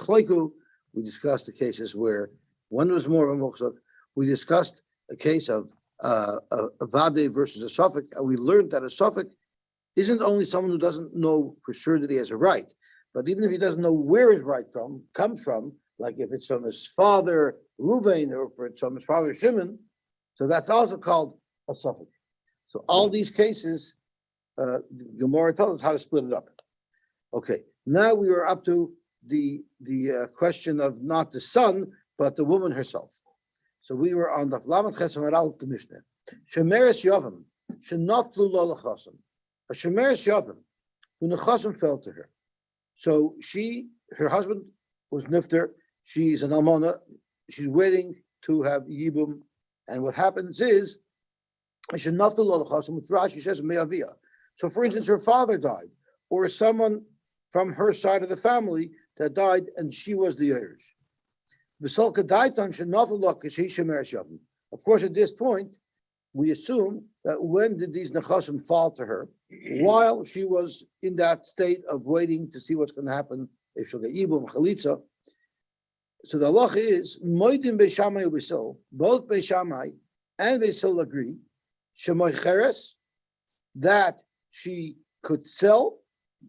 Yachloiku. We discussed the cases where one was more of a muksuk. We discussed a case of a vade versus a suffix, and we learned that a suffix isn't only someone who doesn't know for sure that he has a right, but even if he doesn't know where his right comes from, like if it's from his father Ruvain or if it's from his father Shimon, so that's also called a suffix. So all these cases, Gemara tells us how to split it up. Okay, now we are up to the question of not the son, but the woman herself. So we were on the Lamed Chesam Aleph the Mishnah. Shemeres Yavam, Shenaflu Lo L'Chasam. A Shemeres Yavam, who Nechasim fell to her. So her husband was Nifter, she's an Almana, she's waiting to have Yibum, and what happens is, Shenaflu Lo L'Chasam, with Rashi says, Me'avia. So for instance, her father died, or someone from her side of the family that died, and she was the Yerush. Of course, at this point, we assume that when did these nechasim fall to her? While she was in that state of waiting to see what's going to happen if she'll get yibum chalitza. So the halacha is moedim beishamai u'beisil. Both beishamai and beisil agree shemoy cheres, that she could sell.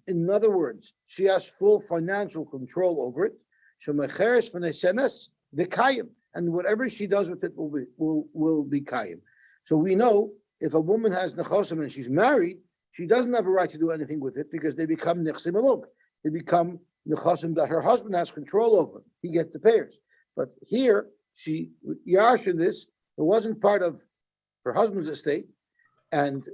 In other words, she has full financial control over it. Shemecheres v'nesenes v'kayim, and whatever she does with it will be kayim. So we know if a woman has nechosim and she's married, she doesn't have a right to do anything with it because they become nechsim alug. They become nechosim that her husband has control over. He gets the payers. But here she yash in this. It wasn't part of her husband's estate, and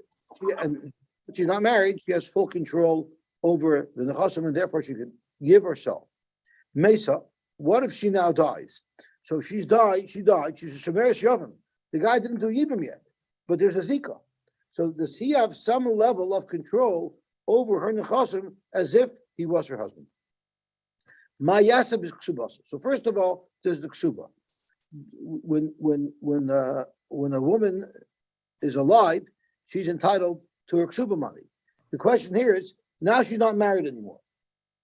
she's not married. She has full control over the nechosim, and therefore she can give or sell. Mesa, what if she now dies? So she died, she's a Shemeres Yavam. The guy didn't do Yibam yet, but there's a Zika. So does he have some level of control over her nechosim as if he was her husband? Ma'yaseb is ksubasa. So first of all, there's the ksuba. When a woman is alive, she's entitled to her ksuba money. The question here is, now she's not married anymore.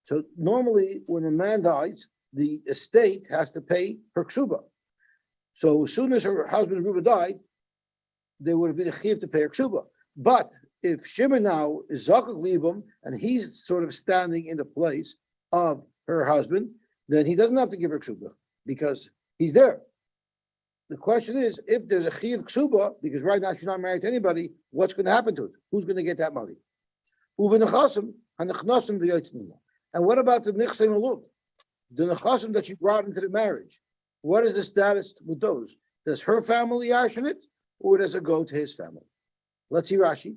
So normally, when a man dies, the estate has to pay her ksuba. So as soon as her husband Ruba died, there would have been a chiv to pay her ksuba. But if Shimon now is zakuk libum and he's sort of standing in the place of her husband, then he doesn't have to give her ksuba because he's there. The question is, if there's a chiv ksuba, because right now she's not married to anybody, what's going to happen to it? Who's going to get that money? And what about the nichsim alug, the nechasim that she brought into the marriage? What is the status with those? Does her family yash in it, or does it go to his family? Let's see Rashi.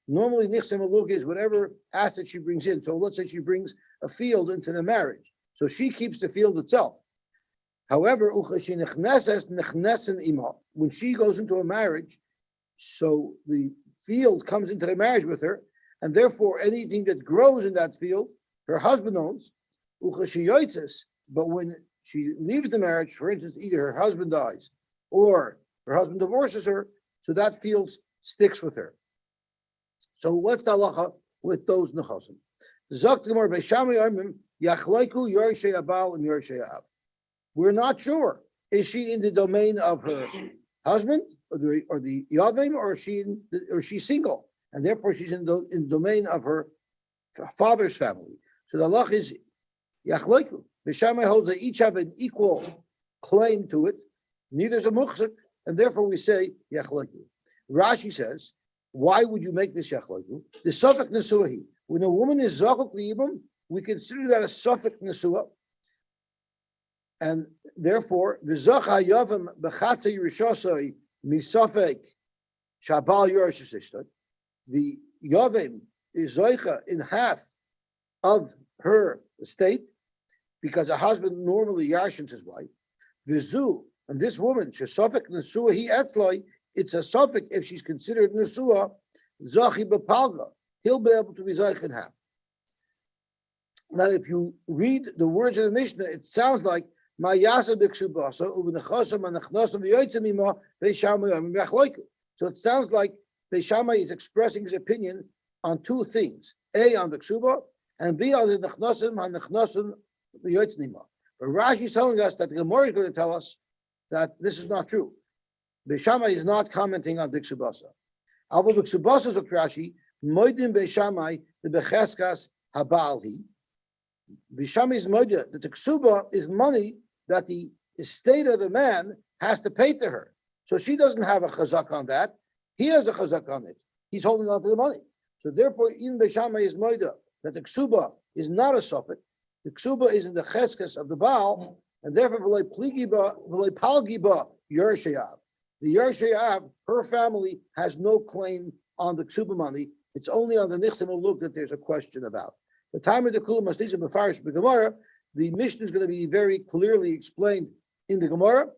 Normally, nichsim alug is whatever asset she brings in. So let's say she brings a field into the marriage, so she keeps the field itself. However, when she goes into a marriage, so the field comes into the marriage with her, and therefore anything that grows in that field, her husband owns. But when she leaves the marriage, for instance, either her husband dies or her husband divorces her, so that field sticks with her. So what's the halacha with those nechasim? We're not sure. Is she in the domain of her husband or the Yavim, or is she single, and therefore she's in the domain of her father's family? So the halach is Yachloiku. Beishamai holds that each have an equal claim to it. Neither is a muchzik, and therefore we say Yachloiku. Rashi says, why would you make this Yachloiku? The suffix nesuahi. When a woman is zakuk liyibum, we consider that a suffix nesua. And therefore, the Zacha Yavam Bechatza Yerushassai Misafek Shabal Yerushasishtat, the Yavim is Zoicha in half of her estate, because a husband normally yarshins his wife. Vizu, and this woman, Shesafek Nesua, he etzloi, it's a suffix if she's considered Nesua, Zachi Bepalga, he'll be able to be Zoich in half. Now, if you read the words of the Mishnah, it sounds like so it sounds like Beishamai is expressing his opinion on two things: A, on the ksuba, and B, on the nechnosim v'yotzim. But Rashi is telling us that the Gemara is going to tell us that this is not true. Beishamai is not commenting on the ksubasa. Alva the ksubasa of Rashi, moedim beishamai the becheskas habalhi. Beishamai is moedim that the ksuba is money that the estate of the man has to pay to her. So she doesn't have a chazak on that. He has a chazak on it. He's holding on to the money. So therefore, even Beishamai is moedim that the ksuba is not a suffix. The ksuba is in the cheskas of the Baal, and therefore v'lei palgiba yershayav. The yershayav, her family has no claim on the ksuba money. It's only on the nichsim uluk that there's a question about. The time of the kula masnisa b'farish b'gemara, the mission is going to be very clearly explained in the Gemara.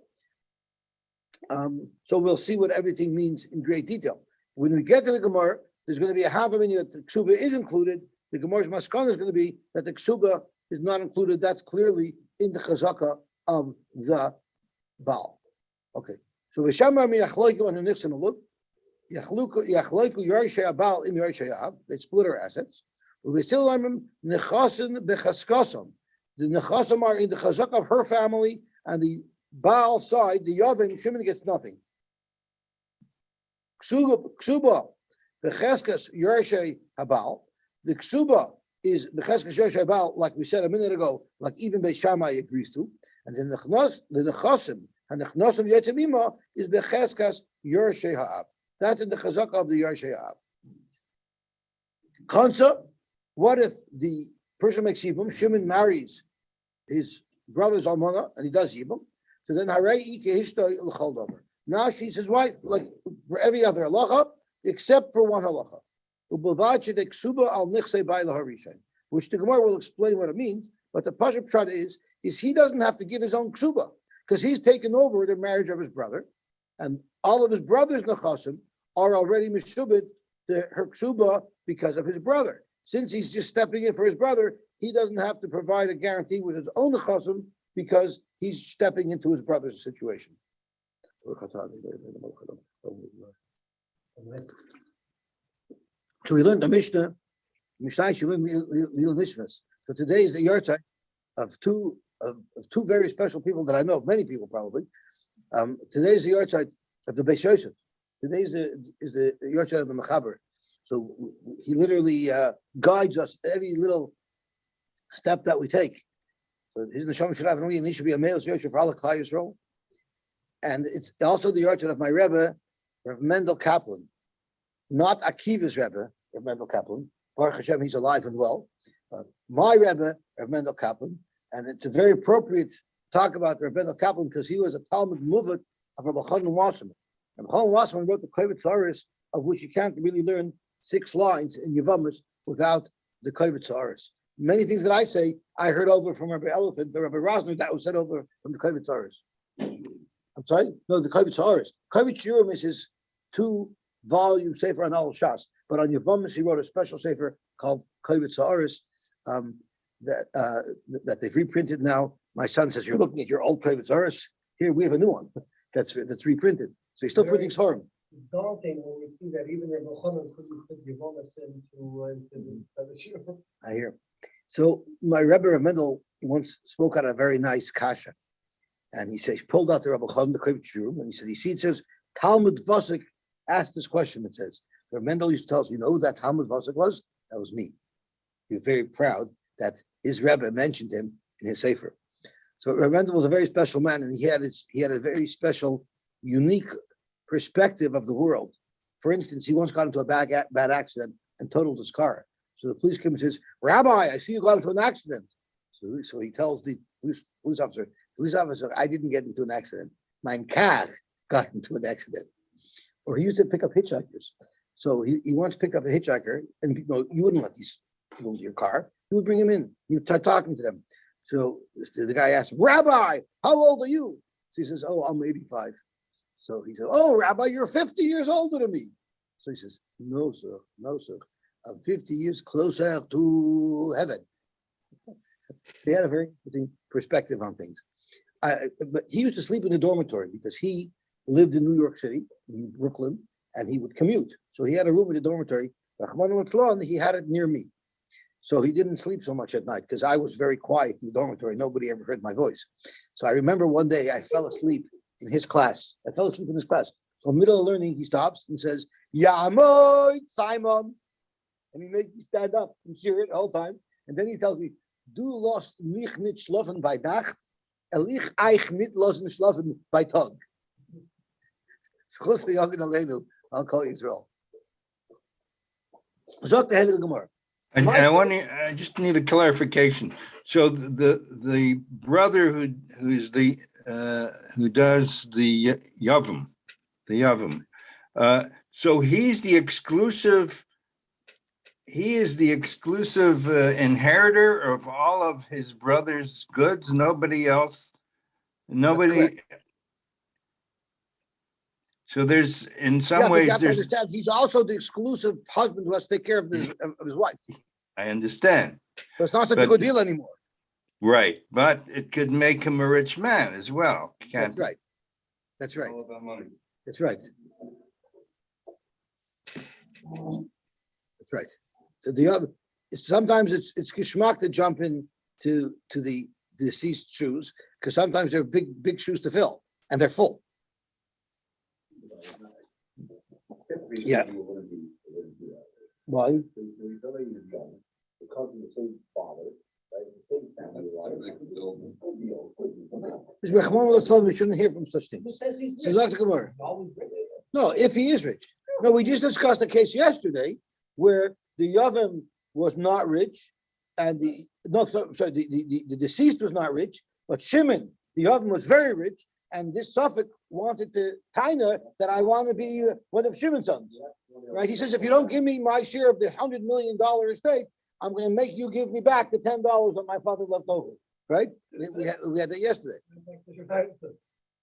So we'll see what everything means in great detail. When we get to the Gemara, there's going to be a half a minute that the ksuba is included. The Gemara's maskana is going to be that the ksuba is not included. That's clearly in the chazaka of the Baal. Okay. So v'shamar mi yachloiku on the nixon look. Yachloiku yarshay Baal im yarshay. They split our assets. V'silamim nechasim bechaskasam. The nechasim are in the chazaka of her family, and the Baal side, the Yavim, Shimon gets nothing. Ksuba becheskas yarshay habal. The ksuba is b'cheskas yarshay habal, like we said a minute ago, like even Beit Shammai agrees to, and then the nechasim and the nechnosim yetzimima is becheskas yarshay ha'ab. That's in the chazaka of the yarshay ha'ab. Konsa, what if the person makes yibum? Shimon marries his brother's almana, and he does yibum. So then harei ike hishta l'chol davar. Now she's his wife, like for every other halacha, except for one halacha. Which the Gemara will explain what it means, but the Pashup Pshat is he doesn't have to give his own ksuba, because he's taken over the marriage of his brother, and all of his brother's nechasim are already meshubed to her ksuba because of his brother. Since he's just stepping in for his brother, he doesn't have to provide a guarantee with his own nechasim because he's stepping into his brother's situation. So we learned the Mishnah. She learned Mil Nishmas. So today is the yahrzeit of two very special people that I know, many people probably. Today is the yahrzeit of the Beis Yosef. Today is the yahrzeit of the Mechaber. So he literally guides us every little step that we take. So his neshama should have he should be a male Yosef for all Klal Yisrael. And it's also the yahrzeit of my Rebbe, Rav Mendel Kaplan, not Akiva's Rebbe, Rav Mendel Kaplan. Baruch Hashem, he's alive and well. My Rebbe, Rav Mendel Kaplan, and it's a very appropriate talk about Rav Mendel Kaplan because he was a Talmud Muvak of Rabbi Chanan Wasserman. Rabbi Chanan Wasserman wrote the Kovetz Aris, of which you can't really learn 6 lines in Yevamos without the Kovetz Aris. Many things that I say, I heard over from Rabbi Elephant, but Rabbi Rosner, that was said over from the Kovetz Aris. I'm sorry? No, the Kovetz Aris. Kovetz Shurim is his 2-volume Sefer on Al Shas, but on Yevamos he wrote a special Sefer called Kovetz Aris that they've reprinted now. My son says, "You're looking at your old Kovetz Aris. Here we have a new one that's reprinted." So he's still printing Sforim. Daunting when we see that even Rabbi Chanan couldn't put Yevamos into the I hear. So my Rebbe Rav Mendel once spoke out a very nice kasha, and he says, he pulled out the Rabbi Chanan, the Kovetz Shurim, and he said, it says, Talmud Vasek asked this question. It says, Rav Mendel used to tell us, you know who that Talmud Vasek was? That was me. He was very proud that his Rebbe mentioned him in his Sefer. So Rav Mendel was a very special man, and he had a very special, unique perspective of the world. For instance, he once got into a bad accident and totaled his car. So the police came and says, "Rabbi, I see you got into an accident." So he tells the police officer, "I didn't get into an accident. My car got into an accident." Or he used to pick up hitchhikers. So he once picked up a hitchhiker, and you wouldn't let these people into your car. You would bring him in. You start talking to them. So the guy asked, "Rabbi, how old are you?" So he says, "Oh, I'm 85. So he said, "Oh, Rabbi, you're 50 years older than me." So he says, "No, sir. I'm 50 years closer to heaven." So he had a very interesting perspective on things. But he used to sleep in the dormitory because he lived in New York City, in Brooklyn, and he would commute. So he had a room in the dormitory Rachmana litzlan, he had it near me. So he didn't sleep so much at night because I was very quiet in the dormitory. Nobody ever heard my voice. So I remember one day I fell asleep in his class. So middle of learning, he stops and says, Yamoy, Simon. And he makes me stand up and cheer it the whole time. And then he tells me, Du lost mich nicht schlafen bei Nacht, ich eich nicht losen schlafen bei Tag. Schluss für Yogan Aleinu, I'll call Israel. Zok the Heilige Gemara. I just need a clarification. So the brother who does the Yavam, so he's the exclusive. He is the exclusive inheritor of all of his brother's goods. Nobody else. Nobody. So there's, in some ways, you have to understand, he's also the exclusive husband who has to take care of his wife. I understand. So it's not such a good deal anymore. Right, but it could make him a rich man as well. That's right. That's right. All about money. That's right. That's right. So the other, sometimes it's geschmack to jump in to the deceased shoes, because sometimes they're big shoes to fill, and they're full. Yeah. Why? Because of the same father, right? The same family. This Rachmana told me we shouldn't hear from such things. So Dr. Gemara. No, if he is rich. No, we just discussed a case yesterday where the Yavam was not rich, and the deceased was not rich, but Shimon, the Yavam, was very rich, and this Suffolk wanted to Taina that I want to be one of Shimon's sons. Right? He says, if you don't give me my share of the $100 million estate, I'm going to make you give me back the $10 that my father left over. Right? We had that yesterday.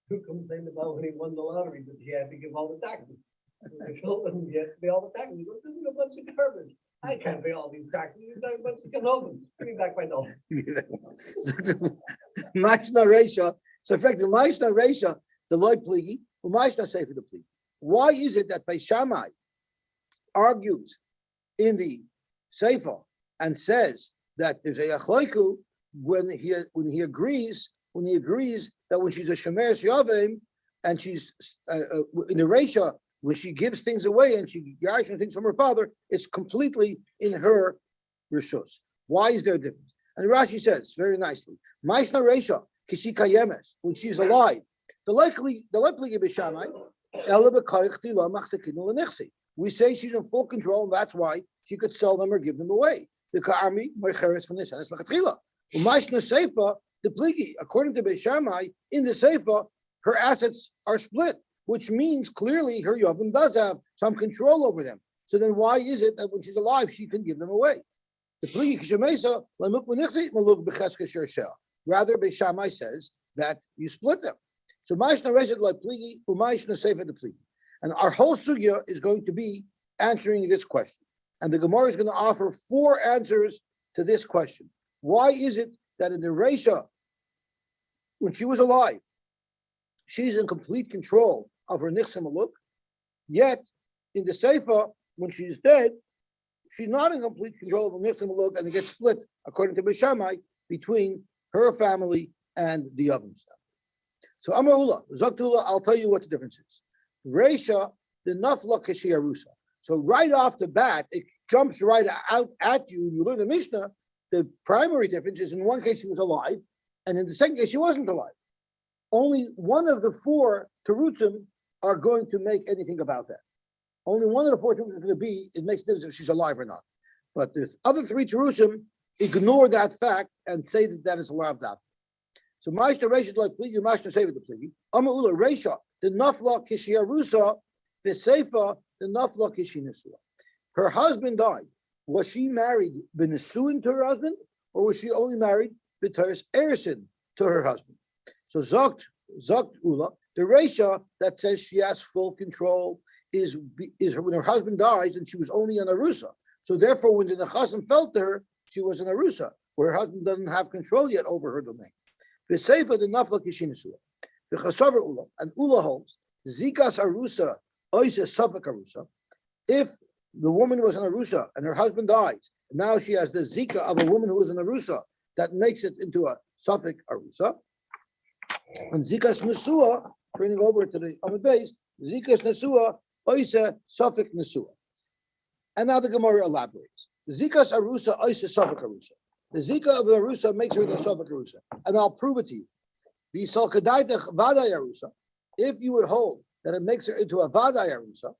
Who complained about when he won the lottery that he had to give all the taxes? He had to pay all the taxes. He goes, this is a bunch of garbage. I can't pay all these taxes. You've got a bunch of Canovans. Give me back my dollar. Mashna Resha. So effectively, Mashna Resha, the Lloyd Pligi, who Mashna Sefer the Pligi. Why is it that Beis Shammai argues in the Sefer and says that there's a Yachloiku when he agrees that when she's a Shemeres Yavim and she's in the Resha, when she gives things away and she gets things from her father, it's completely in her rishus. Why is there a difference? And Rashi says very nicely, Ma'ishna Resha kishi kayemes, when she's alive, the likely b'shamai ela b'koich tila machzekinu l'nechsi. We say she's in full control, and that's why she could sell them or give them away. The ka'armi moicheres from this and it's lachatchila. Ma'ishna seifa the pligi, according to Beis Shammai, in the seifa, her assets are split, which means clearly her Yavim does have some control over them. So then why is it that when she's alive, she can give them away? Rather, Beis Shammai says that you split them. So and our whole sugya is going to be answering this question. And the Gemara is going to offer 4 answers to this question. Why is it that in the Reisha, when she was alive, she's in complete control of her nichse maluk, yet in the Seifa, when she's dead, she's not in complete control of her nichse maluk, and it gets split, according to Beis Shammai, between her family and the Yavam. So Amar Zaktula, I'll tell you what the difference is. Reisha, the nafla keshiyarusa. So right off the bat, it jumps right out at you. You learn the Mishnah. The primary difference is in one case she was alive, and in the second case she wasn't alive. Only one of the 4 terutzim are going to make anything about that. Only one of the 4 terutzim is going to be, it makes no difference if she's alive or not. But the other 3 terutzim ignore that fact and say that that is allowed out. So Ma'ishna Reisha like pligi, Ma'ishna Sefer the pligi. Ama'ula Reisha, the nafla kishiyarusa, the Seifa, the nafla kishinisua. Her husband died. Was she married b'nesuin to her husband, or was she only married b'teres erison to her husband? So Zokt Ula, the Reisha that says she has full control is when her husband dies and she was only an Arusa. So therefore, when the Nechasim fell to her, she was an Arusa, where her husband doesn't have control yet over her domain. The Seifa the Nafla Kishinisua. The Chasavar Ula, and Ula holds, Zikas Arusa, Oisa Suffolk Arusa, if the woman was an arusa and her husband dies. Now she has the zika of a woman who is an arusa that makes it into a suffix arusa. And zikas nesua, bringing over to the Amud base, zikas nesua, oisa suffix nesua. And now the Gemara elaborates. Zikas arusa, oisa suffix arusa. The zika of the arusa makes her into a suffix arusa. And I'll prove it to you. The salkadaitach vaday arusa, if you would hold that it makes her into a vaday arusa,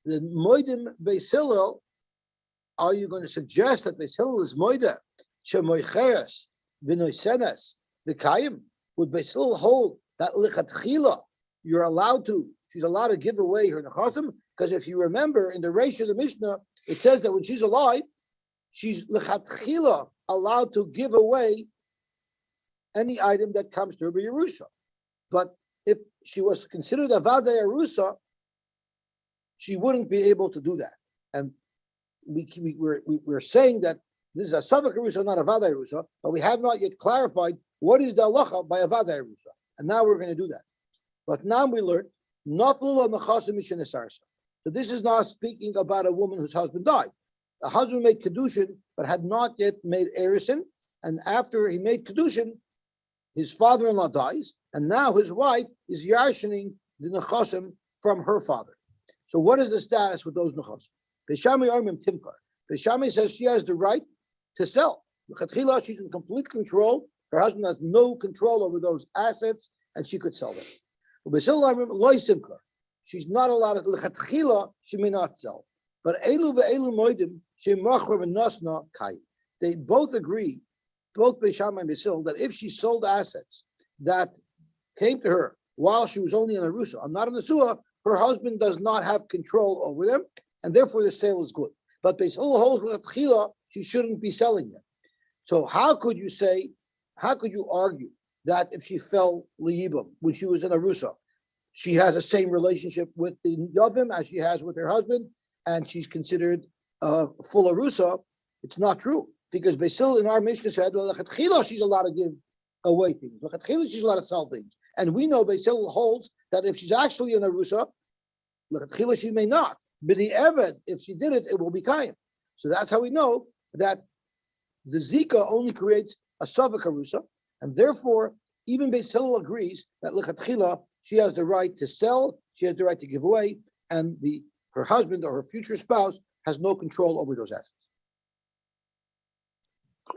the moedim beis Hillel, are you going to suggest that beis Hillel is moeda shemoicheres v'noisenes v'kayim? Would beis Hillel hold that lichatchila she's allowed to give away her nechasim? Because if you remember in the Reish of the Mishnah, it says that when she's alive, she's lichatchila allowed to give away any item that comes to her by Yerusha. But if she was considered a vadei arusa, she wouldn't be able to do that. And we're saying that this is a suffix arusa, not a vadei arusa, but we have not yet clarified what is the halacha by a vadei arusa. And now we're going to do that. But now we learn naflu on the chasim mishenesarsa. So this is not speaking about a woman whose husband died. The husband made kedushin, but had not yet made erisin. And after he made kedushin, his father-in-law dies, and now his wife is yarshening the nechasim from her father. So what is the status with those nechasim? Beishami Armim Timkar. Beishami says she has the right to sell. L'chatchila, she's in complete control. Her husband has no control over those assets, and she could sell them. Beishil Armim Loy Simkar. She's not allowed to. L'chatchila, she may not sell. But Elu ve'elu moedim she'machar v'nasna kai. They both agree, both Beisham and Beis, that if she sold assets that came to her while she was only in a rusa, not in the suah, her husband does not have control over them, and therefore the sale is good. But Beis holds with Chila, she shouldn't be selling them. So how could you argue that if she fell liyibam when she was in a rusa, she has the same relationship with the yavim as she has with her husband, and she's considered full arusa? It's not true. Because Basil in our Mishnah said, she's allowed to give away things. She's allowed to sell things. And we know Basil holds that if she's actually in a rusa, she may not. But the Eved, if she did it, it will be Kaim. So that's how we know that the Zika only creates a Savak Arusa, and therefore, even Basil agrees that Lechatchila, she has the right to sell, she has the right to give away, and her husband or her future spouse has no control over those assets.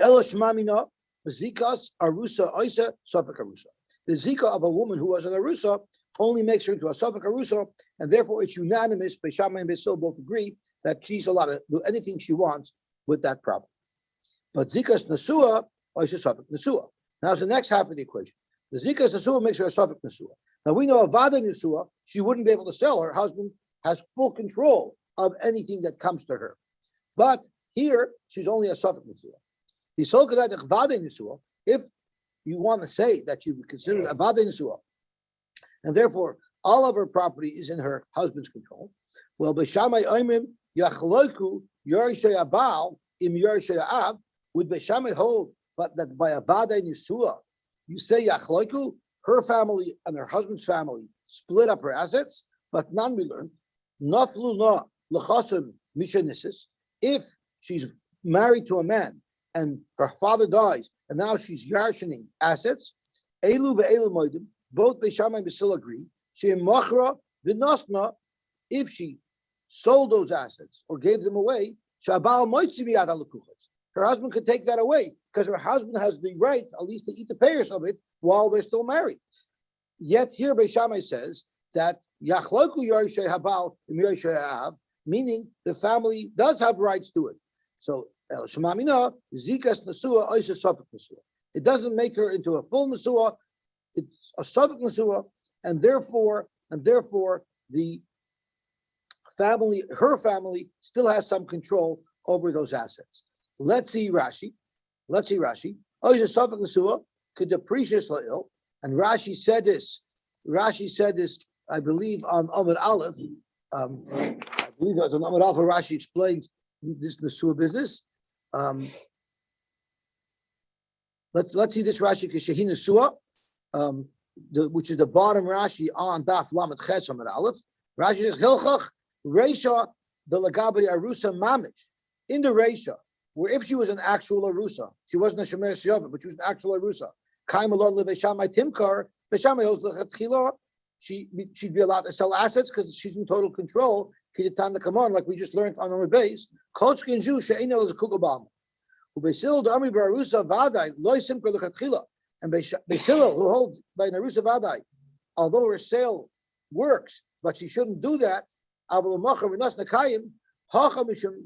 Elashmamina, Zikas Arusa Isa Safak Arusa. The Zika of a woman who was an Arusa only makes her into a Safak Arusa, and therefore it's unanimous. Beishama and Beisil both agree that she's allowed to do anything she wants with that property. But Zikas Nasua Isa Safak Nasua. Now the next half of the equation. The Zikas Nasua makes her a Safak Nasua. Now we know a Vada Nasua, she wouldn't be able to sell. Her husband has full control of anything that comes to her. But here, she's only a Safak Nasua. If you want to say that you consider a Vada Nisua, and therefore all of her property is in her husband's control, well, Beishamai Oimim Yachloku Yorshay Abal Im Yorshay Ab, would Beishamai hold, but that by a Vada Nisua, you say Yachloku, her family and her husband's family split up her assets, but none we learn, Naflu Na Lechasim Mishanisis, if she's married to a man and her father dies, and now she's yarshening assets, Elu ve'elu moedim, both Beishama and Basil agree, she machra v'nosna, if she sold those assets or gave them away, Shabal moitzi miyad halukuchas. Her husband could take that away, because her husband has the right, at least to eat the payers of it, while they're still married. Yet here Beishamai says that Yachloku Yorshay Habal Im Yorshay Av, meaning the family does have rights to it. So Shemamina, Zikas Nasua, Oisa Safak Nasua. It doesn't make her into a full Nasua, it's a Safak Nasua, and therefore the family, her family, still has some control over those assets. Let's see Rashi. Oisa Safak Nasua could depreciate La'il, and Rashi said this, I believe, on Amud Aleph. I believe it was on Amud Aleph, Rashi explains this Nasua business. Let's see this Rashi Keshehin Nasua, which is the bottom Rashi on Daf Lamed Ches Amud Aleph. Rashi says Hilchach Reisha the lagabi arusa mamish in the Reisha, where if she was an actual arusa, she wasn't a shemer shiyava, but she was an actual arusa. Kaimalon leveshamai timkar, beshamai lechatchila. She'd be allowed to sell assets because she's in total control. Kiditan the Kamon, like we just learned on our base. Kolchkin Jew she'enel is a kugabam. Ubesil the Ami Barusa Vadai loy simkar lechatchila, and Besil who holds by Narusa Vadai, although her sale works, but she shouldn't do that. The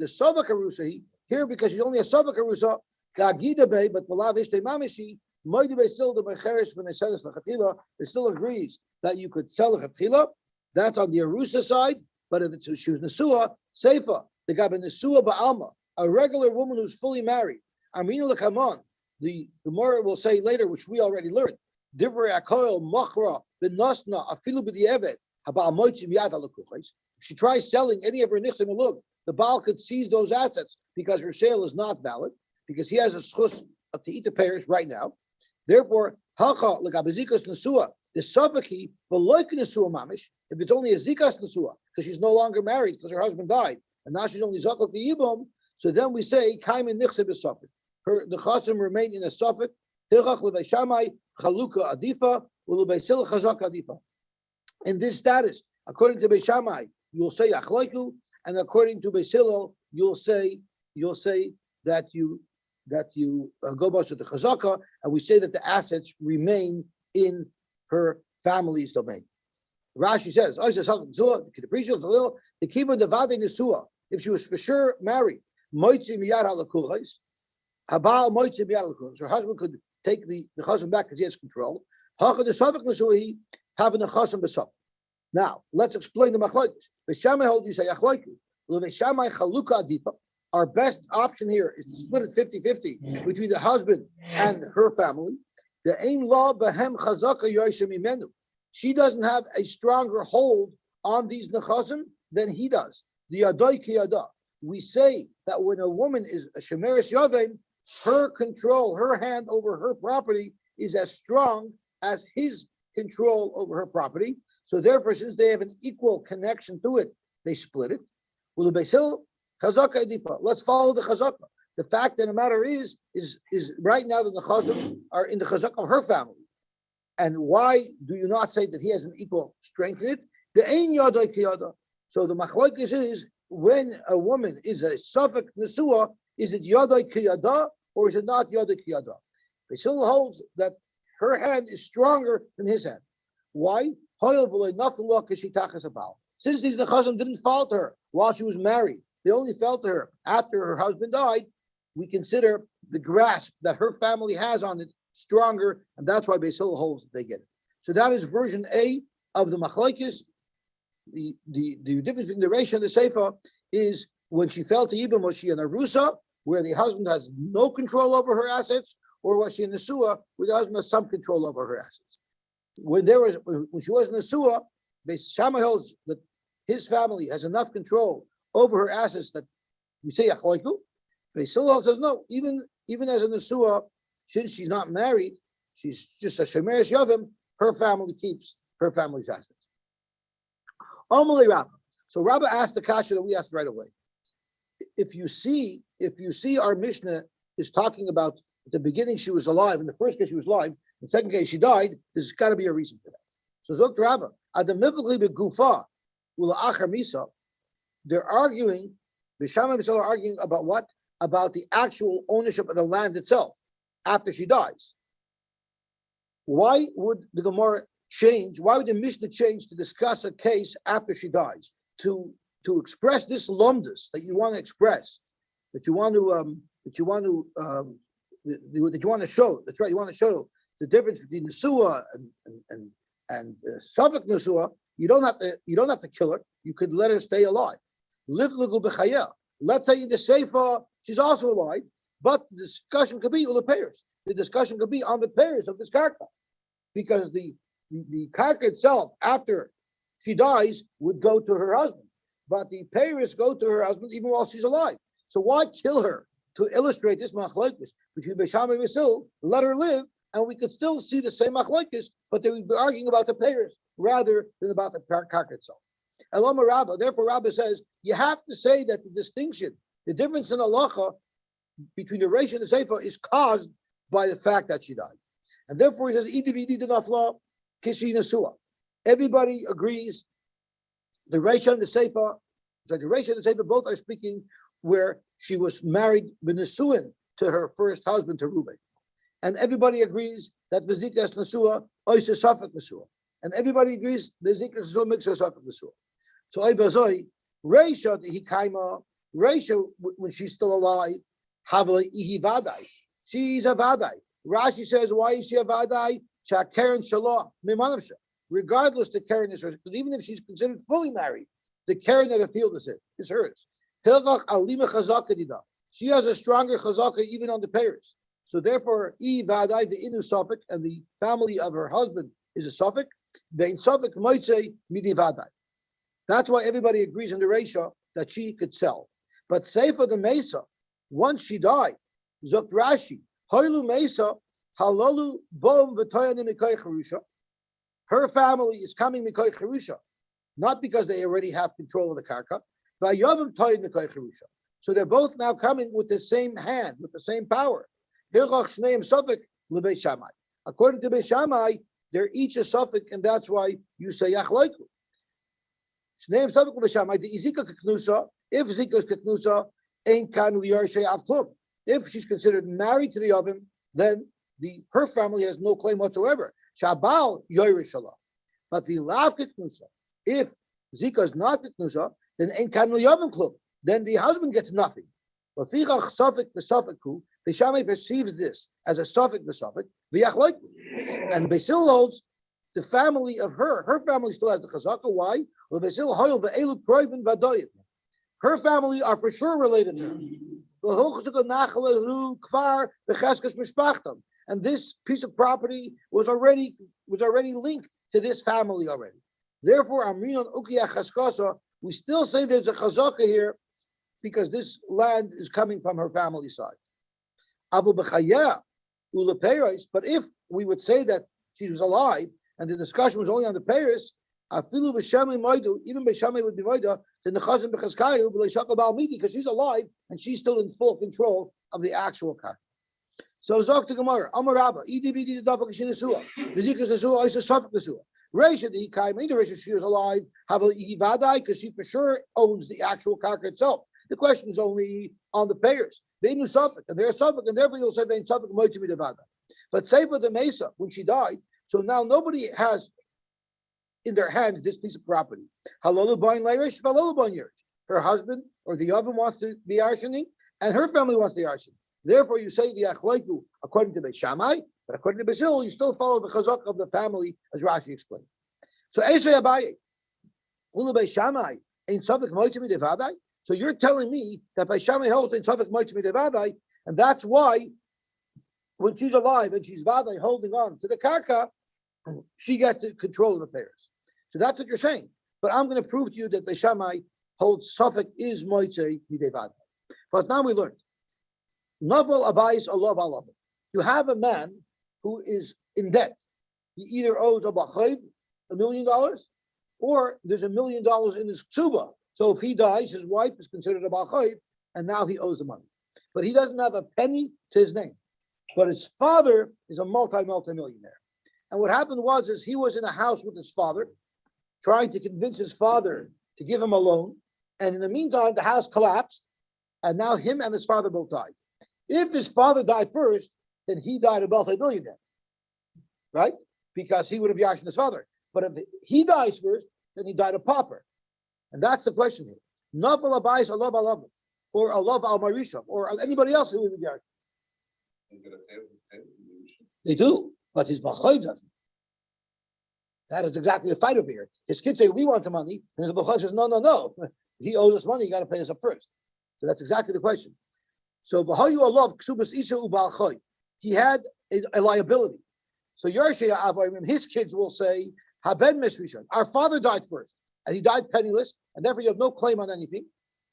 Savak Arusa here because she's only a Savak Arusa, Gagida Bay, but Malavish Mamishi, Moidi Besil the Mecheres when they sell this Lachatila, it still agrees that you could sell a Lachatila. That's on the Arusa side, but if she was Nesua, Seifa, the Gabin Nesua Ba'alma, a regular woman who's fully married. Amina Lakamon, the Gemara will say later, which we already learned, Divrei Akoil, Machra, Benosna, Afilu B'Di'evet, Haba Moitzim Yad Alakuchais. If she tries selling any of her nichsim alug, the Baal could seize those assets because her sale is not valid, because he has a schus to eat the pears right now. Therefore, halcha legabezikas nesua, the suffaki v'loik nesua mamish. If it's only a zikas nesua, because she's no longer married because her husband died, and now she's only zakot v'yibom, so then we say kaimin nichse b'suffik. Her the chasim remain in a suffik. Hilchach leveishamai chaluka adifa ulebesil chazak adifa. In this status, according to Beishamai, you'll say achloiku, and according to Beisilo, you'll say that you go back to the chazaka, and we say that the assets remain in her family's domain. Rashi says, the kibbutz devade nesua, if she was for sure married, moitzi miyad halakuchais, habal moitzi miyad halakuchais, her husband could take the husband back because he has control. Hacha the savik nesui having a chasam besavik. Now, let's explain the machlokes. Beishamai holds you say achloiku. Beishamai chaluka adipa. Our best option here is to split it 50-50 between the husband and her family. The ain law behem chazaka yoishem imenu. She doesn't have a stronger hold on these nechasim than he does. The yadoi ki yada. We say that when a woman is a shemeres yavim, her control, her hand over her property is as strong as his control over her property. So therefore, since they have an equal connection to it, they split it. Let's follow the chazaka. The fact of the matter is right now that the chazam are in the chazaka of her family. And why do you not say that he has an equal strength in it? The ein yada ki yada. So the machlokes is when a woman is a suffik nesua, is it yada ki yada or is it not yada ki yada? Basil holds that her hand is stronger than his hand. Why? Since these nechazim didn't fall to her while she was married, they only fell to her after her husband died, we consider the grasp that her family has on it stronger, and that's why Beis Hillel holds that they get it. So that is version A of the machlokes. The difference between the Reisha and the Seifa is when she fell to Yibam, was she an Arusa, where the husband has no control over her assets, or was she in Nesua, where the husband has some control over her assets? When she was in Nesua, Beis Shammai holds that his family has enough control over her assets that we say achloiku. Beis Hillel says no, even as a Nesua, since she's not married, she's just a shemeres yavim, her family keeps her family's assets. Amalei Rabbah. So Rabbah asked the kasha that we asked right away. If you see our Mishnah is talking about at the beginning she was alive, in the first case she was alive, in the second case she died, there's got to be a reason for that. So Zok Rabbah, Adamivli begufa ula achar misa, they're arguing, Bisham and Bishal are arguing about what? About the actual ownership of the land itself after she dies. Why would the Gemara change? Why would the Mishnah change to discuss a case after she dies? To express this lumdus that you want to express, that you want to show. That's right. You want to show the difference between Nesua and Savik Nesua. You don't have to kill her. You could let her stay alive. Live legal b'chayah. Let's say in the Seifa she's also alive, but the discussion could be on the payers. The discussion could be on the payers of this karka, because the karka itself after she dies would go to her husband, but the payers go to her husband even while she's alive. So why kill her to illustrate this machlokes between Beisham and Basil? Let her live, and we could still see the same machlokes, but they would be arguing about the payers rather than about the karka itself. Elama Rabbah, therefore Rabbah says you have to say that the distinction, the difference in halacha between the Reisha and the Seifa is caused by the fact that she died. And therefore, he says, "Idividi denafla kishi nesua." Everybody agrees. The Reisha and the Seifa, the Reisha and the Seifa both are speaking where she was married b'nesuin to her first husband, to Reuben. And everybody agrees that v'zikas nesua oisa safek nesua. And everybody agrees the zikas nesua makes her safek nesua. So Ibazoi, Reisha he kaima, Reisha when she's still alive, havla ihi vadai. She's a vadai. Rashi says, why is she a vadai? Shakeren shalah mimanamsha. Regardless, the Karen is hers, because even if she's considered fully married, the Karen of the field is hers. Hilchach alima chazaka dida. She has a stronger chazaka even on the payers. So therefore, I vadai the inu suffix, and the family of her husband is a suffix. Vein suffix moitze midi vadai. That's why everybody agrees in the Reisha that she could sell. But Seifa the Mesa, once she died, Zokt Rashi, Hoilu Mesa, Halalu Bom V'Toyanim Mikay Cherusha. Her family is coming Mikay Cherusha, not because they already have control of the karka, but Yavim Toyed Mikay Cherusha. So they're both now coming with the same hand, with the same power. Hirchach Shneim Suffolk LeBeit Shammai. According to Beit Shammai, they're each a suffix, and that's why you say Yachloiku. Shneim Suffolk LeBeit Shammai. The Izika Keknusa, if Zika is Keknusa, ain't kan liyarshe avtlum. If she's considered married to the Yavim, then her family has no claim whatsoever. Shabal yorishala. But the lav Keknusa, if Zika is not Keknusa, then ain't kan liyavim klum. Then the husband gets nothing. Lafichach Suffolk the Suffolku. Beit Shammai perceives this as a Suffolk the Suffolk. V'yachloiku. And Basil holds the family of her family still has the chazaka. Why? Well, Basil hoil the elu kroivin vadoyim. Her family are for sure related to her. And this piece of property was already linked to this family already. Therefore, Amrinon Ukiya Chaskasa, we still say there's a chazaka here because this land is coming from her family side. Abu B'chaya Ulaperis, but if we would say that she was alive and the discussion was only on the Paris, Afilu B'Shamay Moidu, even B'Shamay would be Moida, then the Chazan B'Chazkayu, because she's alive and she's still in full control of the actual car. So Zok to Gemara, Amar Rabba, EDBD the Dafak Shinasua, Vizikas Nasua, Isa Safak Nasua. Reisha the Ikaim, in the Reisha she was alive, have a Ivadai, because she for sure owns the actual karka itself. The question is only on the payers. They knew Safak, and they're Safak, and therefore you'll say Vein Safak Moichi Midavada. But say for the Mesa, when she died, so now nobody has in their hands this piece of property. Halolu Bain Leirish, Valolu Bain Yerish. Her husband or the Yavim wants to be arshoning, and her family wants the arson. Therefore, you say the Achloiku according to Beit Shammai, but according to Basil, you still follow the chazak of the family, as Rashi explained. So Esrei Abaye, Ulu Beit Shammai ain't Safek Moitzim Devadai. So you're telling me that Beit Shammai holds ain't Safek Moitzim Devadai, and that's why when she's alive and she's Vadai holding on to the karka, she gets the control of the pairs. So that's what you're saying. But I'm going to prove to you that Beit Shammai holds Safek is Moitzim Devadai. But now we learned. Novel Abayis Alav Alav. You have a man who is in debt. He either owes a Bachayv $1 million, or there's $1 million in his ksuba. So if he dies, his wife is considered a Bachayv, and now he owes the money. But he doesn't have a penny to his name. But his father is a multi-millionaire. And what happened was he was in a house with his father, trying to convince his father to give him a loan. And in the meantime, the house collapsed, and now him and his father both died. If his father died first, then he died a multi-millionaire, right? Because he would have yashin his father. But if he dies first, then he died a pauper. And that's the question here. Nafal abayis alav alav, or alav al marisham, or anybody else who would be yashin. They do, but his bachayv doesn't. That is exactly the fight over here. His kids say, we want the money, and his bachayv says, no. He owes us money, you got to pay us up first. So that's exactly the question. So Bahayu Allah Ksubas Isha Ubal he had a liability. So Yershei Avorim, his kids will say, Haben Mishrishan, our father died first, and he died penniless, and therefore you have no claim on anything.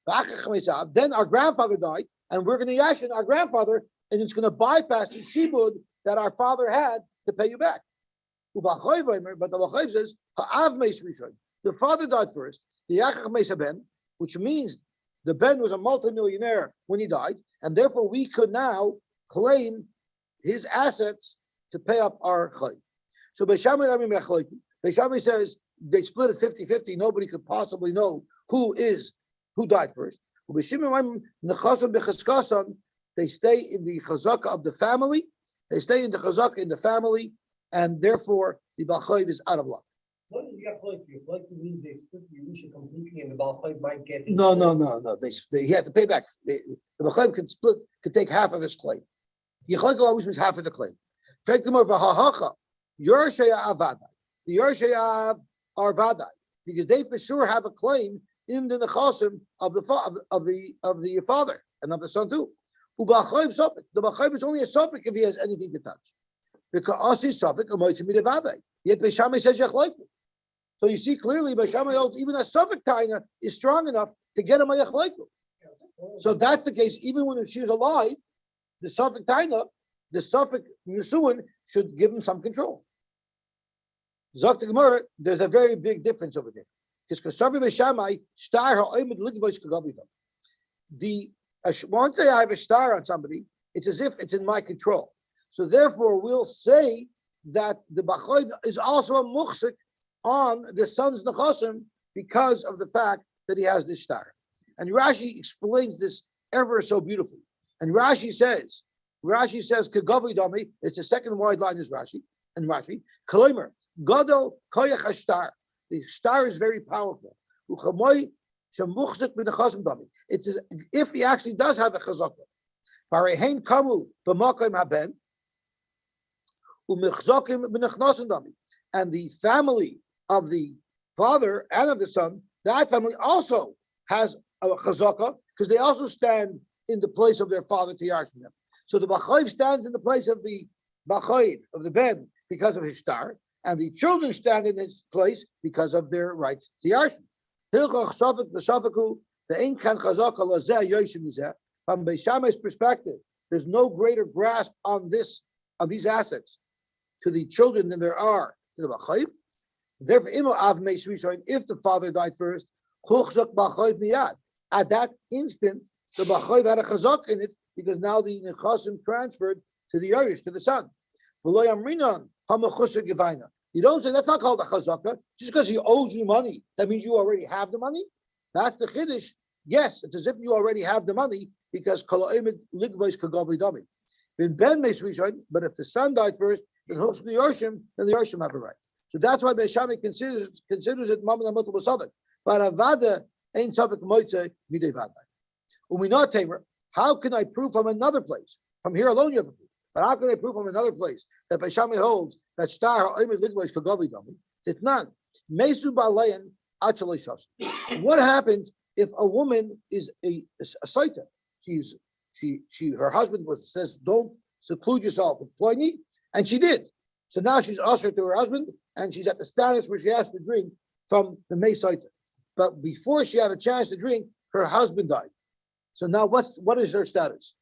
Then our grandfather died, and we're going to yashin our grandfather, and it's going to bypass the shibud that our father had to pay you back. But the Lachayv says, Ha'av Mishrishan, the father died first, the Yachach Mesaben, which means the Ben was a multimillionaire when he died, and therefore we could now claim his assets to pay up our chayv. So Beis Shammai says they split it 50-50. Nobody could possibly know who died first. They stay in the chazaka of the family. They stay in the chazaka in the family, and therefore the Baal Chayv is out of luck. What is Yachloik? Yachloik means they split the Yerusha completely and the Baal Chayv might get. No. He has to pay back. The Baal Chayv could take half of his claim. Yachloik always means half of the claim. The Yerusha are vadai because they for sure have a claim in the nechasim of the father and of the son too. The Baal Chayv is only a suffix if he has anything to touch. Because Asi suffix amoitzim midavadai. Yet Beis Shammai says yachloik. So you see clearly Beis Shammai holds even a suffix taina is strong enough to get him a yachloik. So if that's the case, even when she was alive, the suffix taina, the suffix nesuin should give him some control. Zok the Gemara, there's a very big difference over there. Because Beis Shammai star ha'omed ligbois kagavidam. Once I have a star on somebody, it's as if it's in my control. So therefore, we'll say that the Bachoy is also a muchsik on the son's nechasim because of the fact that he has this star. And Rashi explains this ever so beautifully. And Rashi says, Kagavidami, it's the second wide line is Rashi, and Rashi, Kalimer, Gadol Koyach HaStar. The star is very powerful. It's as if he actually does have a chazaka. And the family of the father and of the son, that family also has a chazaka because they also stand in the place of their father to yarshin them. So the Bachoy stands in the place of the Bachoy, of the Ben, because of his star, and the children stand in his place because of their rights to yarshin. From Beis Shammai's perspective, there's no greater grasp on these assets to the children than there are to the Bachayv. Therefore, if the father died first, at that instant, the Bachayv had a chazak in it because now the nechasim transferred to the Yerush, to the son. You don't say that's not called a chazaka. Just because he owes you money, that means you already have the money. That's the chiddush. Yes, it's as if you already have the money because kolaimid ligvois kagavi dami. But if the son died first, then the Yoshim have a right. So that's why Beis Shammai considers it mammon amutal b'savik. But avada ain't savik moitze midei vadai. Uminah tamer. How can I prove from another place? From here alone, you have a proof. But how can I prove from another place that Beis Shammai holds that star ha'omer ligvois kagavi dami? It's none. Mesu ba'lein achalei shas. What happens if a woman is a saita? Her husband says, don't seclude yourself with ployni, and she did. So now she's usher to her husband, and she's at the status where she has to drink from the May saita. But before she had a chance to drink, her husband died. So now what is her status?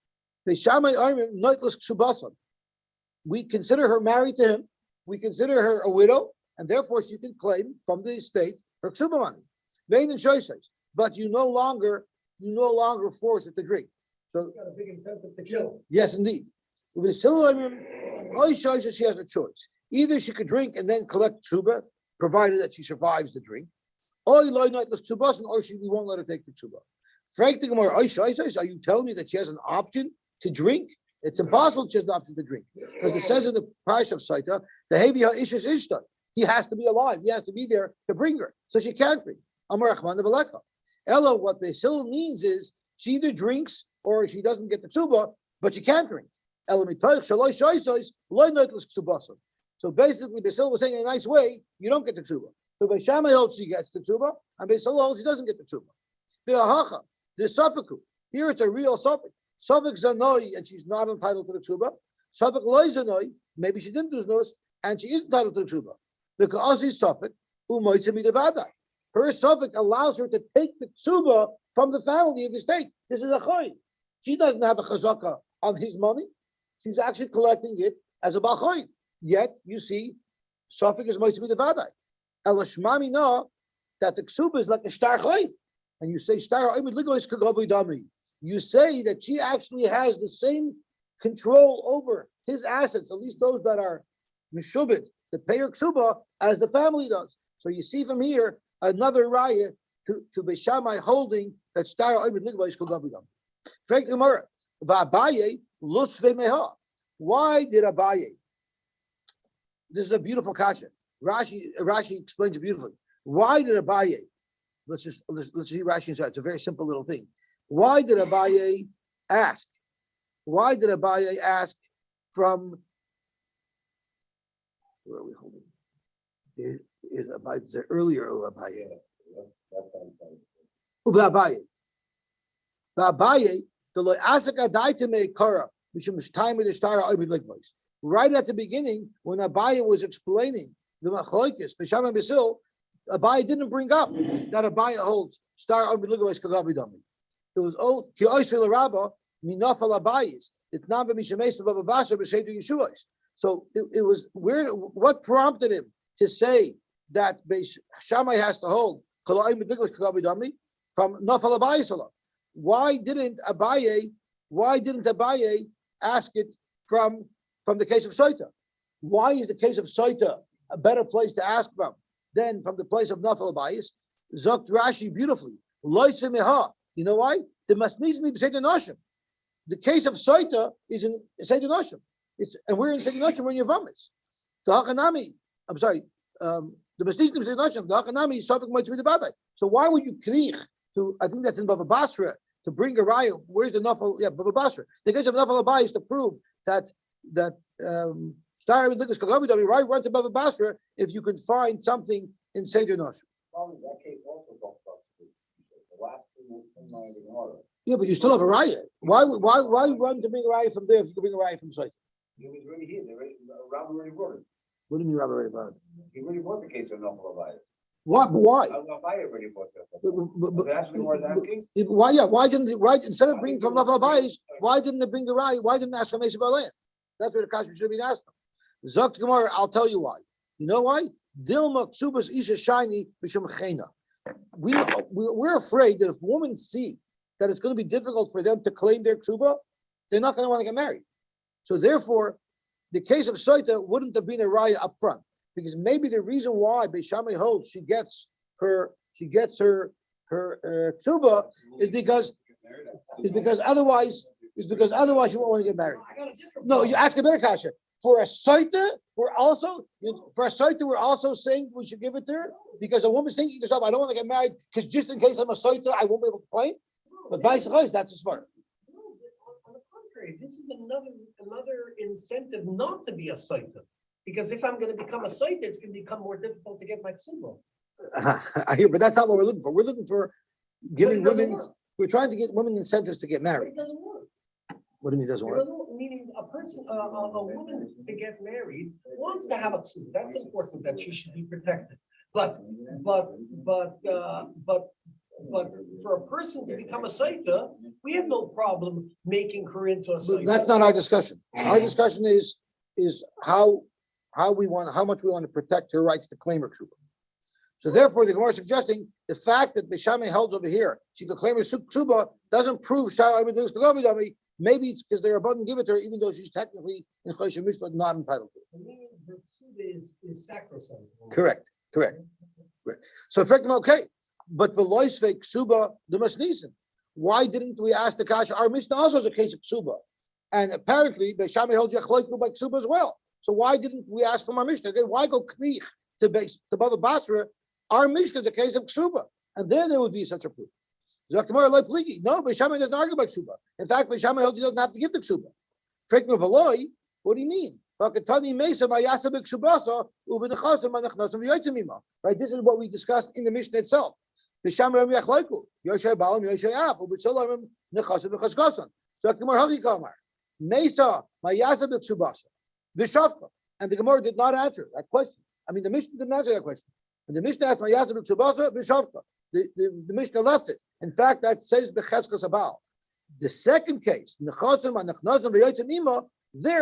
We consider her married to him. We consider her a widow, and therefore she can claim from the estate her ksuba money. But you no longer force her to drink. So Got a big incentive to kill. yes, indeed. With she has a choice. Either she could drink and then collect ksuba, provided that she survives the drink, or we won't let her take the ksuba. Are you telling me that she has an option to drink? It's impossible she has an option to drink. Because it says in the price of Saita, the Heviha Ishis Ishtar. He has to be alive. He has to be there to bring her. So she can't drink. Ella, what Basil means is she either drinks or she doesn't get the tzuba, but she can't drink. So basically, Basil was saying in a nice way, you don't get the tzuba. So Beis Shammai holds she gets the tzuba, and Basil holds he doesn't get the tzuba. The suffix. Here it's a real suffix. Suffix zanoi, and she's not entitled to the tzuba. Suffix loy zanoi, maybe she didn't do znus, and she is entitled to the tzuba. Because his suffix, her suffix allows her to take the tzuba from the family of the state. This is a choy. She doesn't have a chazaka on his money. She's actually collecting it as a bachoy. Yet, you see, suffix is moitzah midavadai. Elashmami na that the ksuba is like a star choy. and you say you say that she actually has the same control over his assets, at least those that are mishubit, the payer ksuba, as the family does. So you see from here another raya to Beishamai holding that star oimid ligvais kagavidam. Frank Gemara, Abaye lusve meha. Why did Abaye? This is a beautiful kasha. Rashi explains it beautifully. Why did Abaye? Let's see Rashi inside. It's a very simple little thing. Why did Abaye ask? Why did Abaye ask from? Where are we holding? There is Abaye. It's earlier Abaye. Abaye. Abaye. The loy asaka daite me kara. Right at the beginning, when Abaye was explaining the machlokes, Bisham and Basil, Abaye didn't bring up that Abaye holds star Ovid Ligvais Kagavidami. It was old Ki Oisel Rabba Minafal Abayis. It's not Mishames Baba Basha B'Sheidu Yeshuas. So it was where what prompted him to say that Shammai has to hold Kalaim Ligvais Kagavidami from Nafal Abayis. Why didn't Abaye ask it from the case of Soita? Why is the case of Soita a better place to ask from than from the place of Nafal Abayis? Zokt Rashi beautifully. Lois meha. You know why? The Masnizli Seder Noshim. The case of Soita is in Seder Noshim. And we're in Seder Noshim, we're in Yevamos. The Hakanami, I'm sorry, the Masnizli Seder Noshim, the Hakanami is something much with the Babai. So why would you krich to, I think that's in Bava Basra, to bring a raya? Where's the Nafal? Yeah, Bava Basra. The case of Nafal Abayis is to prove that Star with Likas Kagavidami, right? Run to Bava Basra if you can find something in Seder Noshim. Yeah, but you still have a riot. Why run to bring a riot from there if you can bring a riot from Soita? He was already here. Rob already brought it. What do you mean Rabbi already brought it? He already brought the case of Nafal Abayis. What? But why? Abayis already brought that. But That's what we're asking. why? Yeah. Why didn't it? Right? Instead of bringing from Nafal Abayis, why didn't it bring the riot? Why didn't it ask Hamesh Balayan? That's what the question should have been asked. Zok Gemara, I'll tell you why. You know why? Dilma Ksubas Isha Shiny Bishum Chena. We're afraid that if women see that it's going to be difficult for them to claim their ksuba, they're not going to want to get married. So therefore, the case of Soita wouldn't have been a raya up front, because maybe the reason why Beishamai holds she gets her ksuba is because otherwise you won't want to get married. No, you ask a better kasha. For a Soita, we're also saying we should give it to her because a woman's thinking to herself, I don't want to get married because just in case I'm a Soita, I won't be able to claim. But vice versa, that's a smart. No, on the contrary, this is another incentive not to be a Soita. Because if I'm going to become a Soita, it's going to become more difficult to get my ksuba. I hear, but that's not what we're looking for. We're looking for giving women. Work. We're trying to get women incentives to get But married. it doesn't work. What do you mean it doesn't It work? doesn't work, meaning a woman to get married wants to have a ksuba. That's important, that she should be protected. But for a person to become a Soita, we have no problem making her into a But Soita. that's not our discussion. Our discussion is how much we want to protect her rights to claim her ksuba. So therefore, the Gemara is suggesting the fact that Beishamai held over here, she could claim her ksuba, doesn't prove maybe it's because they're about to give it to her, even though she's technically in Choshen Mishpat not entitled to it. Meaning her ksuba is sacrosanct. Correct. So effectively, okay, but the loisve ksuba the masnisen. Why didn't we ask the kasha? Our Mishnah also has a case of ksuba, and apparently Beishamai holds yachloiku by ksuba as well. So why didn't we ask from our Mishnah? Again, why go knich to Bava Basra? Our Mishnah is a case of ksuba, and there would be such a proof. No, Beishamai doesn't argue about ksuba. In fact, Beishamai holds he doesn't have to give the ksuba. What do you mean? Right, this is what we discussed in the Mishnah itself. And the Gemara did not answer that question. I mean, the Mishnah didn't answer that question. When the Mishnah asked, the Mishnah left it. In fact, that says Becheskas Abal. The second case, there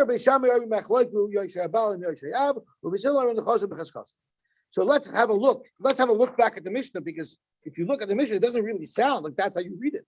Beishamai Rabbi Machloiku Yosy Abal and Yosy Ab, Ubisilah and Nechasim Becheskas. So let's have a look. Let's have a look back at the Mishnah, because if you look at the Mishnah, it doesn't really sound like that's how you read it.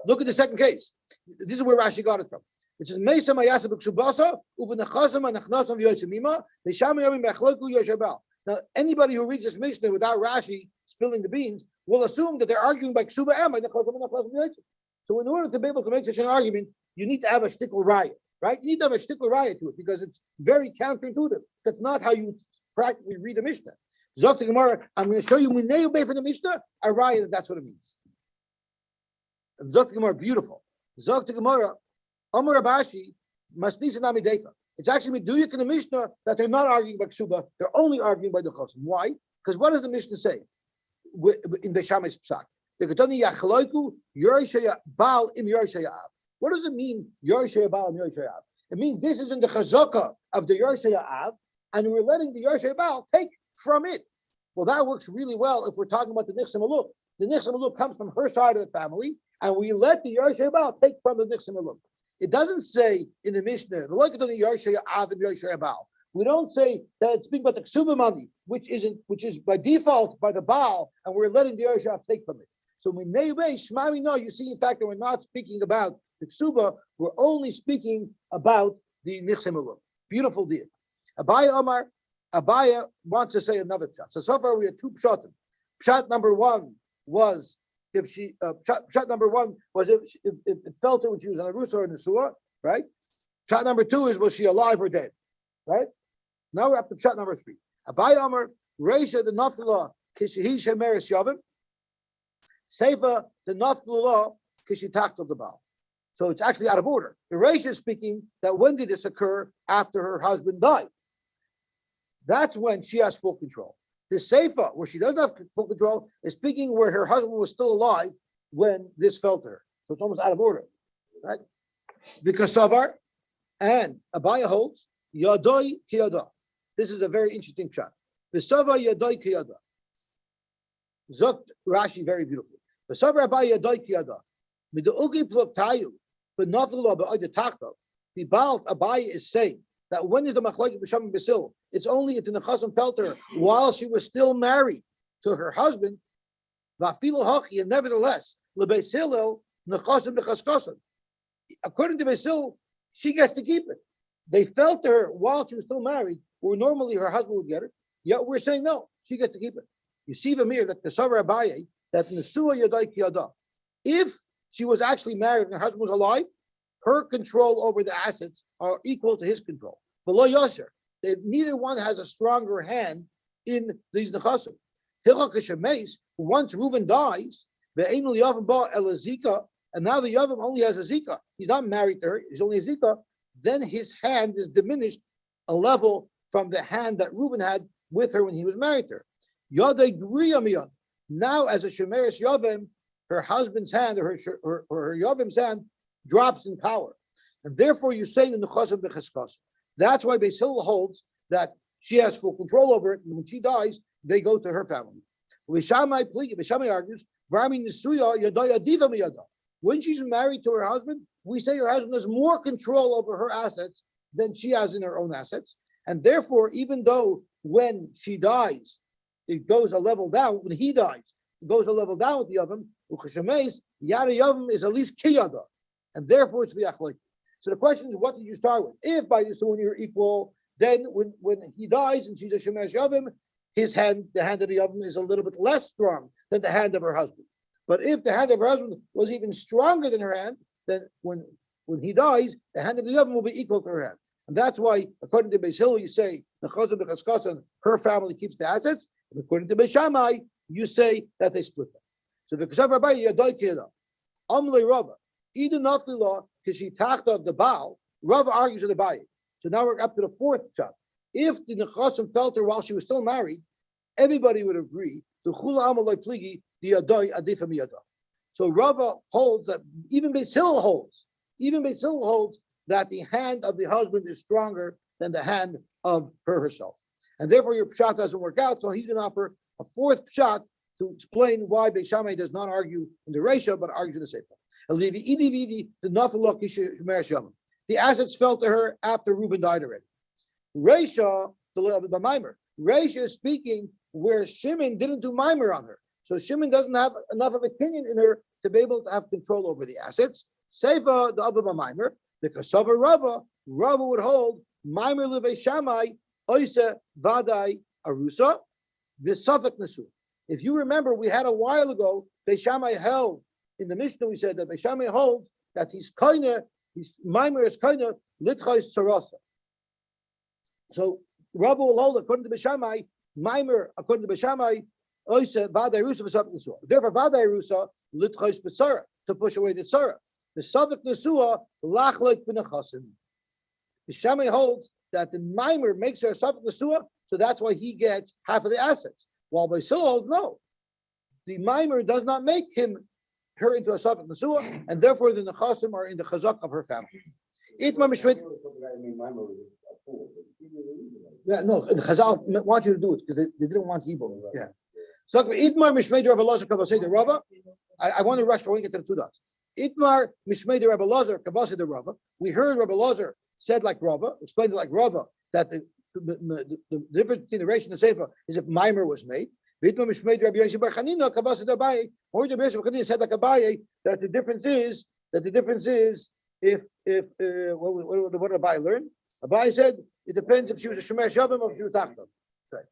Look at the second case. This is where Rashi got it from. It says, "Meisa mayasa b'ksubasa uvenachasam anachnasam v'yotzimima v'sham yomim b'achloku yoshabal." Now, anybody who reads this Mishnah without Rashi spilling the beans will assume that they're arguing by ksuba and by nachasam and nachasam v'yotzim. So, in order to be able to make such an argument, you need to have a shtickle raya, right? You need to have a shtickle raya to it, because it's very counterintuitive. That's not how you practically read a Mishnah. Zok the Gemara, I'm going to show you minei ubei from the Mishnah, a raya that's what it means. Zok the Gemara, beautiful. Zok the Gemara, Amar Abashi, Masnisa Nami Deka. It's actually meduyik in the Mishnah that they're not arguing by ksuba, they're only arguing by the chosim. Why? Because what does the Mishnah say in Beishamai's psak? What does it mean, Yorshaya Baal im Yorshaya Av? It means this is in the chazaka of the Yorshaya Av, and we're letting the Yorshaya Baal take from it. Well, that works really well if we're talking about the Nichsim Aluk. The Nichsim Aluk comes from her side of the family, and we let the Yorshaya Baal take from the Nichsim Aluk. It doesn't say in the Mishnah, we don't say that it's speaking about the ksuba money, which is by default by the Baal, and we're letting the Yorshaya take from it. So we no, you see, in fact, that we're not speaking about the ksuba, we're only speaking about the nichsim aluk. Beautiful deal. Abaya wants to say another pshat. So far we had two pshatim. Pshat number one was if she pshat number one was if it felt her when she was on a rusa or in a surah, right? Pshat number two is was she alive or dead, right? Now we're up to pshat number three. Abaya Amar Reisha the Nafla Kishihi Shemeres Yavim. Seifa the Nafla Kishitach of the Baal. So it's actually out of order. The Reish is speaking that when did this occur? After her husband died. That's when she has full control. The Seifa, where she doesn't have full control, is speaking where her husband was still alive when this fell to her. So it's almost out of order, right? Because Savar and Abaya holds Yadoi Kiyada. This is a very interesting shot. The Savar Yadoi Kiyada. Zot Rashi very beautifully. The Savar Abaya Yadoi Kiyada. Midaugi Pluktayu. But nothing about the Takta. The Baal Abaya is saying that when is the Machlokes B'Sham and Basil? It's only if the Nechasim felt her while she was still married to her husband. Va'afilu hachi, and nevertheless, leBeis Hillel Nechasim b'chaskasim. According to Basil, she gets to keep it. They felt her while she was still married, where normally her husband would get it. Yet we're saying no, she gets to keep it. You see Vamir that the Savar Abaye that Nesua Yadai Kiyada. If she was actually married and her husband was alive, her control over the assets are equal to his control. Below Yosy, neither one has a stronger hand in these nechasim. Once Reuven dies, and now the Yavam only has a zika. He's not married to her; he's only a zika. Then his hand is diminished a level from the hand that Reuven had with her when he was married to her. Now, as a shemeres Yavam, her husband's hand or her Yavim's hand drops in power. And therefore you say in the Chazam b'cheskas. That's why Beis Hillel holds that she has full control over it, and when she dies, they go to her family. Beishamai argues, when she's married to her husband, we say her husband has more control over her assets than she has in her own assets. And therefore, even though when she dies, it goes a level down, when he dies, it goes a level down with the Yavam, Yada Yavam is at least Kiyada, and therefore it's V'achlik. So the question is, what did you start with? If by this when you're equal, then when he dies and she's a Shemesh Yavam, his hand, the hand of the Yavam, is a little bit less strong than the hand of her husband. But if the hand of her husband was even stronger than her hand, then when he dies, the hand of the Yavam will be equal to her hand. And that's why, according to Beis Hillel, you say, her family keeps the assets, and according to Beis Shammai, you say that they split them. So the Keshav Rabbi Yadoi Kiyada, Amle Rava, Eden Nafila, Kishi Tachta of the Baal, Rava argues with the Bayi. So now we're up to the fourth shot. If the Nechasim felt her while she was still married, everybody would agree, the Chula Amaloi Pligi, the Yadoi Adifa Miyada. So Rava holds that, even Beis Hillel holds that the hand of the husband is stronger than the hand of her herself. And therefore your pshat doesn't work out, so he's going to offer a fourth pshat to explain why Beis Shammai does not argue in the Reisha, but argues in the Sefer. The assets fell to her after Reuben died already. Reisha, the Maimer. Reisha is speaking where Shimon didn't do mimer on her. So Shimon doesn't have enough of opinion in her to be able to have control over the assets. Seifa the Abba mimer, the Kasava Rava would hold mimer levei Shammai oisa vadai arusa v'safek nesu. If you remember, we had a while ago, Beis Shammai held in the Mishnah. We said that Beis Shammai holds that his mimer is kaina litchais sarasa. So Rava will hold according to Beis Shammai, mimer according to Beis Shammai oisa vadai arusa v'safek nesu. Therefore, vadai arusa litchais b'tzara, to push away the tzara. The Savik Nesua lachlik b'nechasim. The Shammai holds that the mimer makes her a Savik Nesua, so that's why he gets half of the assets. While Basil holds no, the mimer does not make her into a Savik Nesua, and therefore the nechasim are in the chazak of her family. Itmar Mishmit. Yeah, no, the Chazal want you to do it because they didn't want evil. Yeah. So Itmar Mishmei Rabbi Lazar Kavasei the Rava. I want to rush, but I want to get to the two dots. Itmar Mishmei Rabbi Lazar Kavasei the Rava. We heard Rabbi Lazar said like Rava, explained it like Rava, that the difference between the Reish and the Sefer is if mimer was made. Itmar Mishmei Rabbi Yosy Bar Chanina Kavasei the Abaye. Or Rabbi Yosy Bar Chanina said like Abaye that the difference is if what did Abaye learn? Abaye said it depends if she was a Shemer Shavim or if she was Tachta. Right.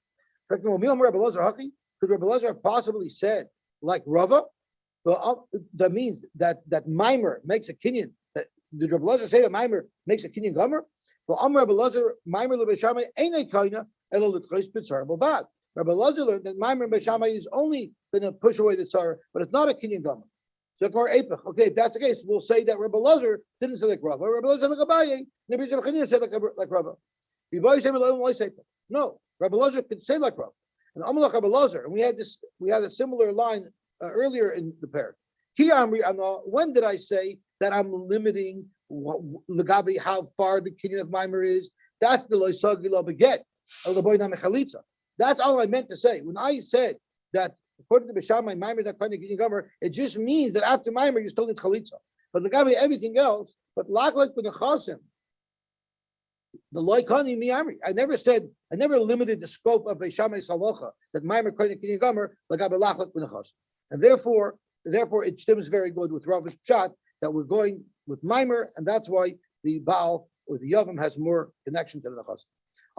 Could Rabbi Lazar have possibly said like Rava? Well, that means that mimer makes a kinyan. Did Rabbi Lazar say that mimer makes a kinyan gomer? Well, Rabbi Lazar mimer lebeshamay ain't kaina elo l'tchos b'tzar b'vad. Rabbi Lazar learned that mimer beshamay is only going to push away the tzar, but it's not a kinyan gomer. So more apich. Okay, if that's the case, we'll say that Rabbi Lazar didn't say like Rava. Rabbi Lazar said like Abaye. Rabbi Yossi said like Rava. No, Rabbi Lazar could say like Rava. And Amalach Rabbi Lazar, and we had a similar line earlier in the parak. When did I say that I'm limiting Lagabi how far the kinyan of mimer is? That's the loisagila beget, laboyna mechalitza. That's all I meant to say. When I said that according to Beishamai, mimer is not kind of kinyan gomer, it just means that after mimer you still need chalitza. But Lagabi everything else, but laklek b'nechasim, the loikani miamri. I never limited the scope of Beishamai Salocha that mimer kind of kinyan gomer Lagabi laklek b'nechasim. And therefore it stems very good with Rava's Pshat that we're going with mimer, and that's why the Baal or the Yavam has more connection to the Nachas.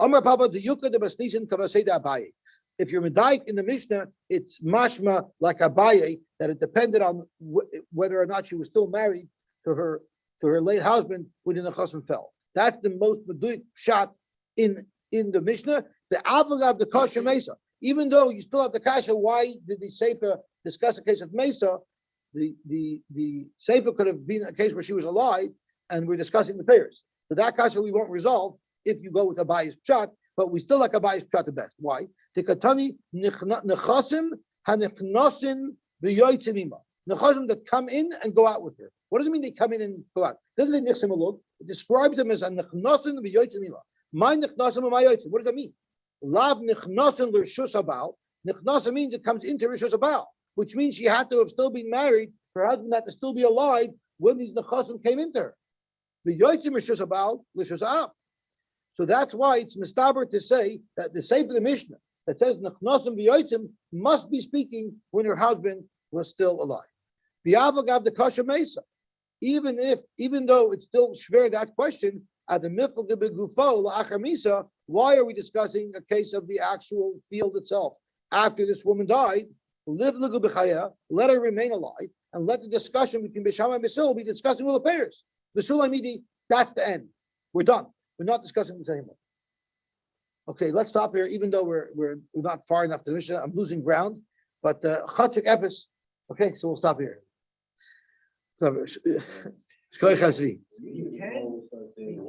Amar Papa the Yukla de Basnisin Kavasei de Abaye. If you're Medaik in the Mishnah, it's mashma like Abaye that it depended on whether or not she was still married to her late husband when the Nachasim fell. That's the most Medaik Pshat in the Mishnah. The Avagav the Kasha Mesa. Even though you still have the kasha, why did the Sefer discuss a case of Mesa? The Sefer could have been a case where she was alive, and we're discussing the payers. So that kasha we won't resolve if you go with Abaye's pshat, but we still like Abaye's pshat the best. Why? Tikatani nechasim hanechnasin v'yoytzimima. Nechasim that come in and go out with her. What does it mean they come in and go out? Doesn't it nechsim alog? It describes them as a nechnasin v'yoytzimima. My nechnasim and my yoytzim. What does that mean? Lav nechnasin l'rishus habal. Nechnasin means it comes into rishus habal, which means she had to have still been married. Her husband had to still be alive when these nechasim came into her. The yoytzim rishus habal l'rishus ab. So that's why it's mistaber to say that the Sefer the Mishnah that says nechnasim v'yoytzim must be speaking when her husband was still alive. V'avagav the kasha mesa. Even though it's still shver that question at the mifl de begufo la'achar misa. Why are we discussing a case of the actual field itself? After this woman died, live l'gu b'chaya, let her remain alive, and let the discussion between Beishamai and Basil be discussing all the payers. The Sulamidi, that's the end. We're done. We're not discussing this anymore. Okay, let's stop here, even though we're not far enough to the Mishnah. I'm losing ground, but Chatzik Epis. Okay, so we'll stop here. You can